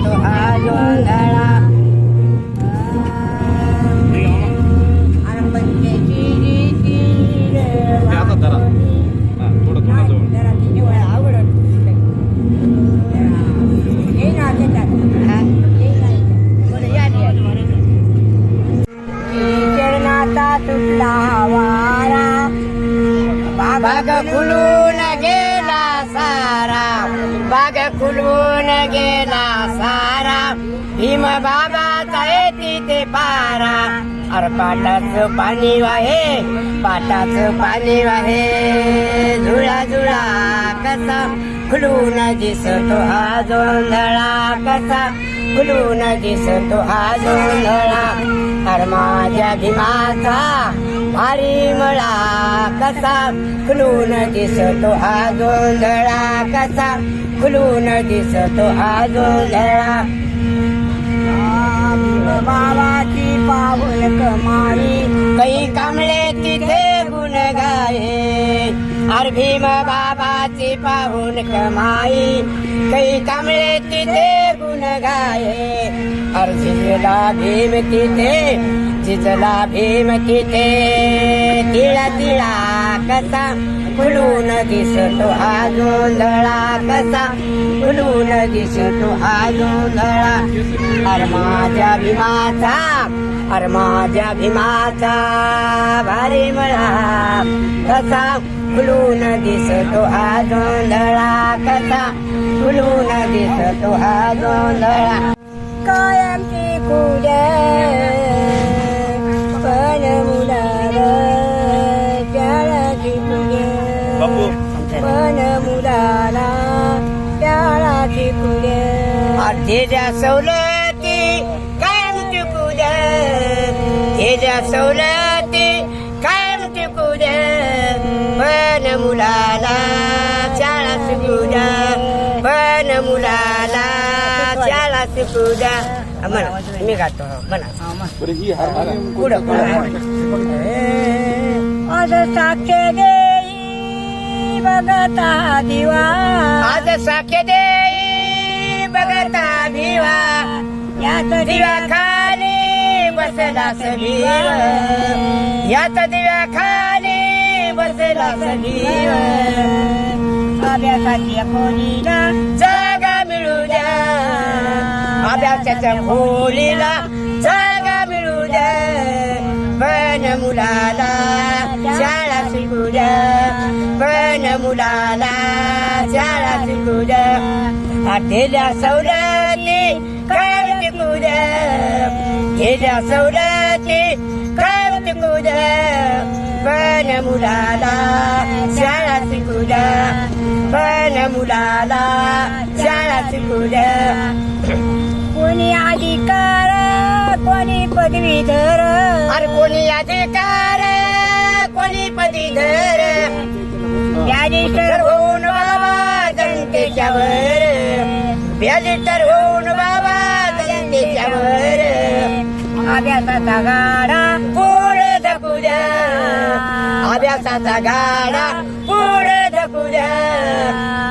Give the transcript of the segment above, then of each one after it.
दिसतो हा जोंधळा तुटला वारा बाग खुलून गेला सारा बाग खुलून गेला सारा भीम बाबाचा तिथे पारा अरे पाटाचं पाणी वाहे पाटाचं पाणी वाहे झुळा झुळा कसा खुलून दिसतो हा जोंधळा कसा खुलून दिसतो हा जोंधळा अरे माझ्या भीमाचा भारी मळा कसा खुलून दिसतो हा जोंधळा कसा खुलून दिसतो हा जोंधळा बाबाची पाऊल कमाई काही कांबळे तिथे गुण गाये अरे भीम बाबाची पाहून कमाई काही कांबळे तिथे गुण गाये अरे झिजला भीम तिथे झिजला भीम तिथे तिळा तिळा कसा खुलून दिसतो हा जोंधळा कसा खुलून दिसतो हा जोंधळा अरे माझ्या भीमाचा अरे माझ्या भीमाचा भारी मळा कसा खुलून दिसतो हा जोंधळा कसा खुलून दिसतो हा जोंधळा कायमची कुडे पण मुलार शाळाची कुडे पण मुलाला शाळाची कुडे अर्धेच्या सवलती कायमची कुडे अर्धेच्या सवलती कायमची कुडे पण मुलाला शाळा शिकूद्या पण मुलाला शाळा शिकूद्या म्हणा मी गातो म्हणा पुढं आज साक्ष देई बघता दिवा आज साक्ष देई बघता दिवा यात दिव्या खाली बसला सजीवा यात दिव्या खाली बसला सजीवा अभ्यासाच्या खोलीला जागा मिळू द्या अभ्यासाच्या खोलीला जागा मिळू द्या पण मुलाला शाळा शिकू द्या पण मुलाला शाळा शिकू द्या अर्धेल्या सवलती काय शिकू द्या गेल्या सवलती काय शिकू द्या पण मुलाला शाळा शिकू द्या पण मुलाला शाळा शिकू द्या कोणी अधिकार कोणी पदवीधर अरे कोणी अधिकार कोणी पदवीधर बॅरिस्टर होऊन बाबा जनतेच्या वर बॅरिस्टर होऊन बाबा जनतेच्या वर अभ्यासाचा गाडा पुढे धकू द्या अभ्यासाचा गाडा पुढे धकू द्या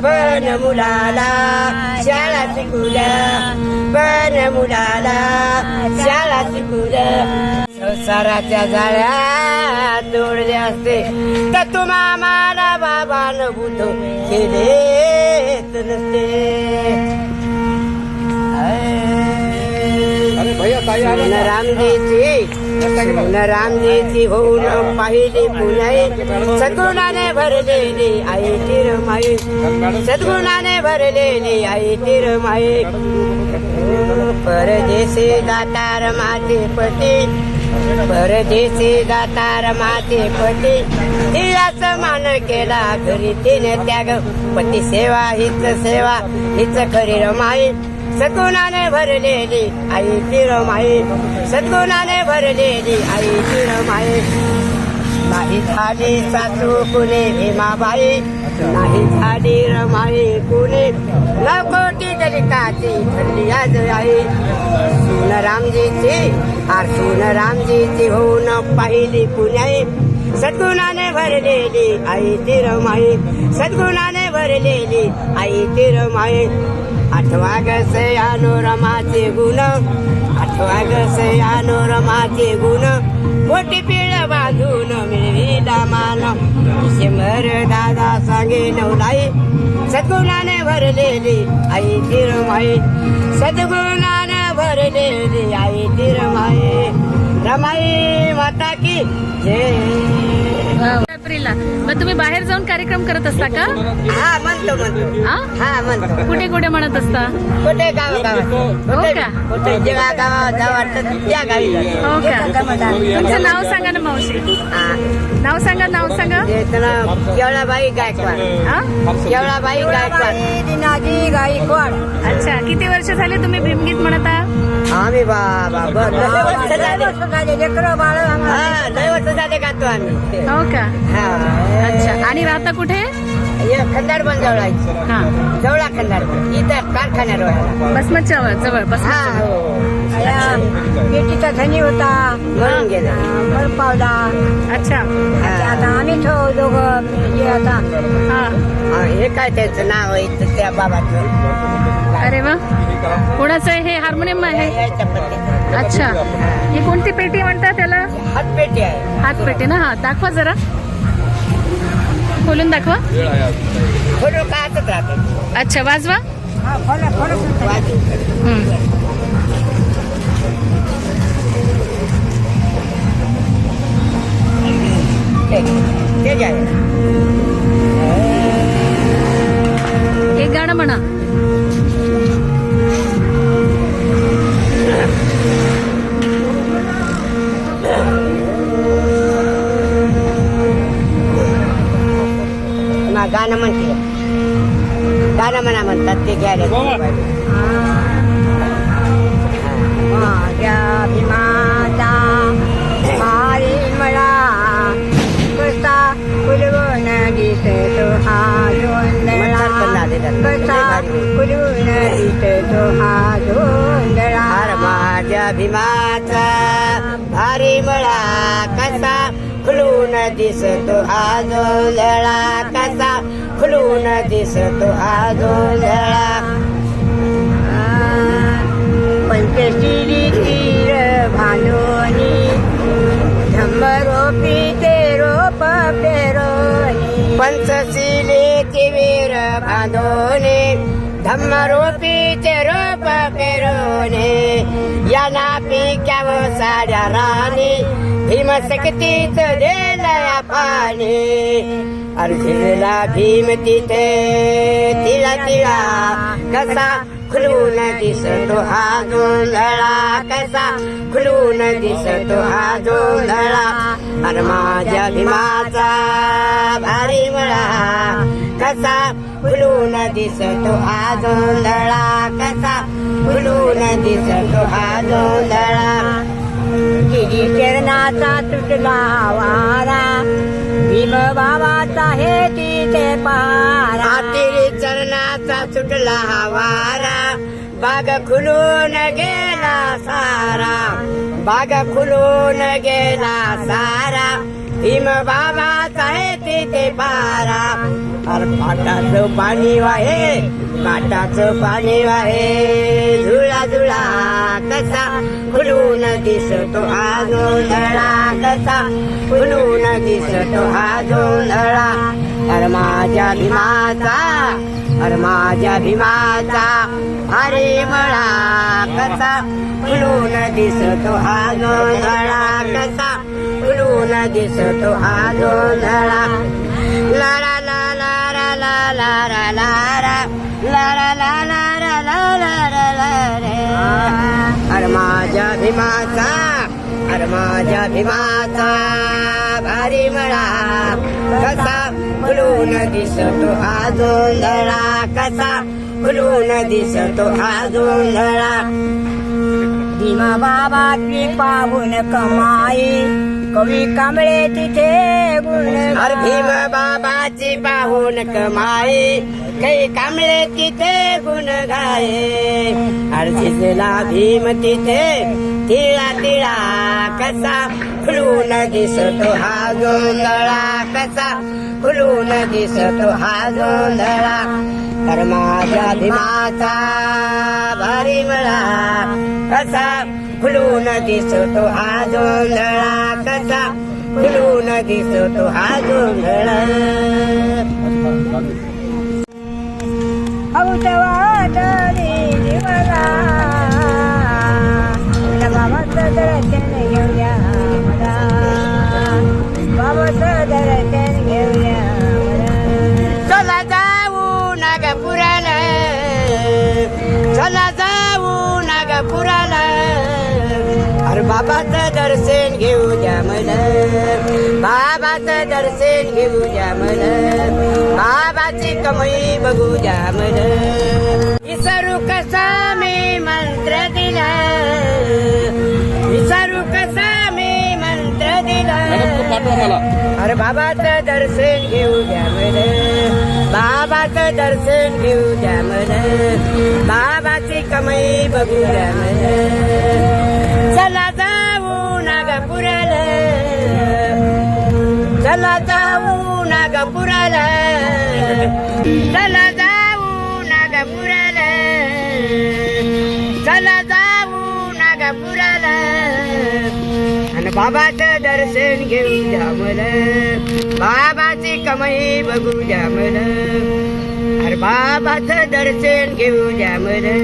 पण मुलाला शाळा शिकू द्या पण मुलाला शाळा शिकू द्या संसाराच्या जाळ्या तोडल्या असते तर तुम्हा मला बाबानं बुद्ध केलेच नसते रामजीची होऊन पाहिली पुण्याई सद्गुणाने भरलेली आई तिरमाई सद्गुणाने भरलेली आई तिरमाई परदेशी दातार माझे पती परदेशी दातार माझे पती तिलाच मान केला घरी तिने त्याग पती सेवा हीच खरी रमाई सद्गुणाने भरलेली आई तिरमाई सद्गुणाने भरलेली आई तिरमाई नाही झाली सासू कुणे भीमाबाई नाही झाली रमाई कुणे लकोटी दलिताची ठरली आज आई सून रामजीची होऊन पाहिली पुण्याई सद्गुणाने भरलेली आई तिरमाई सद्गुणाने भरलेली आई तिरमाई आठवा गसयानो रमाचे गुण आठवा गसयानो रमाचे गुण मोठी पिळ बांधून मिळविला मान शंभर दादा सांगे नवलाई सद्गुणाने भरलेली आई तिरमाई सद्गुणाने भरलेली आई तिरमाई रमाई माता की जय. एप्रिलला मग तुम्ही बाहेर जाऊन कार्यक्रम करत असता का? हा म्हणतो हा? हा म्हणतो. कुठे कुठे म्हणत असता? कुठे गावात हो का? कुठे जेव्हा गावात जावं वाटतं त्या गावी हो का? तुमचं नाव सांगा ना मावशी. नाव सांगा केवळाबाई गायकवाड. हा? केवळाबाई गायकवाड दिनाजी गायकवाड. अच्छा, किती वर्ष झाले तुम्ही भीमगीत म्हणत आहात? आम्ही बाबा लय वर्ष झाले लेकरं बाळ लय वर्ष झाले गातो आम्ही. हो का? हा. अच्छा, आणि राहता कुठे? खंडार पण जवळ आहे. हा, जवळा खंडार इथं कारखान्यावर बसमतच्या जवळ हा बसमत. हो पेटीचा धनी होता म्हणून गेला म्हणून पावला. अच्छा. आता आम्ही दोघं हे आता हा. हे काय त्याचं नाव आहे त्या बाबाचं. अरे वा, कोणाचं आहे हे? हार्मोनियम आहे. याच्या पत्नीचं. अच्छा, ही कोणती पेटी म्हणतात त्याला? हातपेटी आहे. हात पेटी ना. हा, दाखवा जरा, खोलून दाखवा. फोटो काढत राहते. अच्छा, वाजवा. वाजू. हम्म. ते जे आहे. एक गाणं म्हणा. गाणं म्हणते गाणं म्हणतात ते घ्यायला माझ्या भीमाचा मारी मला कसा फुलवून दिसतो हा जोंधळा कसा फुलवून दिसतो हा जोंधळा माझ्या भीमाचा भारी मला कसा खुलून दिसतो हा जोंधळा कसा खुलून दिसतो हा जोंधळा पंचशिरी तीर भालोनी धम्मरोपी ते रोप पेरोनी पंचशिलेचे वीर बांधोने धम्मरोपीचे रोप पेरोने यांना पिक्याव साड्या राणी भीमशक्तीच दिलया पाणी अर्जुनला भीम तिथे तिला तिला कसा खुलून दिसतो हा जोंधळा कसा खुलून दिसतो हा जोंधळा अरे माझ्या भीमाचा भारी मळा कसा खुलून दिसतो हा जोंधळा कसा खुलून दिसतो हा जोंधळा तिची चरणाचा तुटला वारा भीम बाबाचा हे तिथे पारा तिरी चरणाचा सुटला वारा बाग खुलून गेला सारा बाग खुलून गेला सारा भीम बाबाचा हे तिथे पारा अरे पाटाचं पाणी वाहे काटाचं पाणी वाहे झुळा झुळा कसा खुलून दिसतो हा जोंधळा कसा खुलून दिसतो हा जोंधळा अरे माझ्या भीमाचा अरे माझ्या भीमाचा हरे मळा कसा खुलून दिसतो हा जोंधळा कसा खुलून दिसतो हा जोंधळा ला ला ला ला ला ला ला ला ला ला ला ला ला ला ला ला ला रे अरे माझ्या भीमाचा अरे माझ्या भीमाचा भारी मळा कसा खुलून दिसतो हा जोंधळा कसा खुलून दिसतो हा जोंधळा भीमा बाबाची पाहून कमाई कवी कांबळे तिथे गुण अरे भीम बाबाची पाहून कमाई काही कांबळे तिथे गुण गाये अरे झिजला भीम तिथे तिळा तिळा कसा खुलून दिसतो हा जोंधळा कसा फुलून दिसतो हा जोंधळा तर माझ्या भीमाचा भारी मला कसा फुलून दिसतो हा जोंधळा कसा फुलून दिसतो हा जोंधळा औषवादरी मला बाबाचं दर्शन घेऊया मला बाबाचं दर्शन घेऊया मला चला जाऊ नागपुराला चला जाऊ नागपुराला अरे बाबाचं दर्शन घेऊ द्या मला बाबाचं दर्शन घेऊ द्या मला बाबाची कमाई बघू द्या मला विसरू कसा मी मंत्र दिला विसरू कसा मी मंत्र दिला अरे बाबाचं दर्शन घेऊ द्या मला बाबाचं दर्शन घेऊ द्या मला बाबाची कमाई बघू द्या मला चला जाऊ नागपुराला चला जाऊ नागपुराला चला जाऊ नागपुराला चला जाऊ नागपुराला आणि बाबाचं दर्शन घेऊ द्या मला बाबाची कमाई बघू द्या मला अरे बाबाचं दर्शन घेऊ द्या मला